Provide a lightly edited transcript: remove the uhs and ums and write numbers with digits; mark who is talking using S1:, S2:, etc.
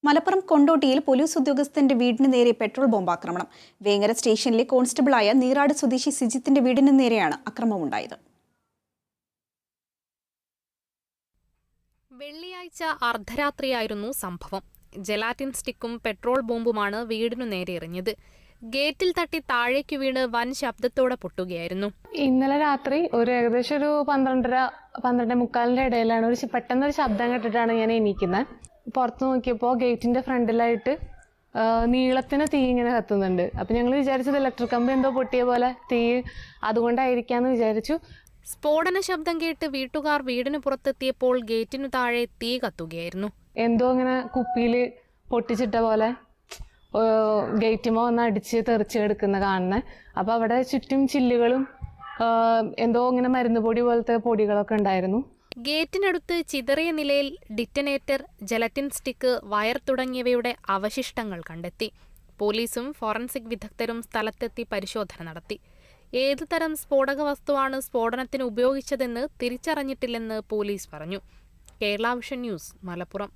S1: Malappuram കൊണ്ടോട്ടിയിൽ police ഉദ്യോഗസ്ഥന്റെ വീടിന് നേരെ പെട്രോൾ ബോംബാക്രമണം. വേങ്ങര സ്റ്റേഷനിലെ കോൺസ്റ്റബിളായ നീറാട് സ്വദേശി സിജിത്തിന്റെ വീടിന് നേരെയാണ് ആക്രമണമുണ്ടായത്.
S2: വെള്ളിയാഴ്ച അർദ്ധരാത്രിയായിരുന്നു സംഭവം. ജലാറ്റിൻ സ്റ്റിക്കും പെട്രോൾ ബോംബുമാണ് വീടിനു നേരെ എറിഞ്ഞത്. ഗേറ്റിൽ തട്ടി താഴേക്ക് വീണ് വൻ ശബ്ദത്തോടെ പൊട്ടുകയായിരുന്നു.
S3: ഇന്നലെ രാത്രി ഏകദേശം ഒരു 12:45 ഇടയിലാണ് പെട്ടെന്നൊരു ശബ്ദം കേട്ടിട്ടാണ് ഞാൻ എണീക്കുന്നത്. പുറത്ത് നോക്കിയപ്പോൾ ഗേറ്റിന്റെ ഫ്രണ്ടിലായിട്ട് നീളത്തിന് തീ ഇങ്ങനെ കത്തുന്നുണ്ട്. അപ്പം ഞങ്ങൾ വിചാരിച്ചത് ഇലക്ട്രിക് കമ്പി എന്തോ പൊട്ടിയ പോലെ തീ അതുകൊണ്ടായിരിക്കാന്ന് വിചാരിച്ചു.
S2: സ്ഫോടന ശബ്ദം കേട്ട് വീട്ടുകാർ വീടിന് പുറത്തെത്തിയപ്പോൾ ഗേറ്റിനു താഴെ തീ കത്തുകയായിരുന്നു.
S3: എന്തോ ഇങ്ങനെ കുപ്പിയിൽ പൊട്ടിച്ചിട്ട പോലെ ഗേറ്റുമോ ഒന്ന് അടിച്ച് തെറിച്ച് കിടക്കുന്ന കാണുന്നത്. അപ്പോൾ അവിടെ ചുറ്റും ചില്ലുകളും എന്തോ ഇങ്ങനെ മരുന്ന് പൊടി പോലത്തെ പൊടികളൊക്കെ ഉണ്ടായിരുന്നു.
S2: ഗേറ്റിനടുത്ത് ചിതറിയ നിലയിൽ ഡിറ്റനേറ്റർ, ജലറ്റിൻ സ്റ്റിക്ക്, വയർ തുടങ്ങിയവയുടെ അവശിഷ്ടങ്ങൾ കണ്ടെത്തി. പോലീസും ഫോറൻസിക് വിദഗ്ധരും സ്ഥലത്തെത്തി പരിശോധന നടത്തി. ഏതുതരം സ്ഫോടക വസ്തുവാണ് സ്ഫോടനത്തിന് ഉപയോഗിച്ചതെന്ന് തിരിച്ചറിഞ്ഞിട്ടില്ലെന്ന് പോലീസ് പറഞ്ഞു. Kerala vision news, Malappuram.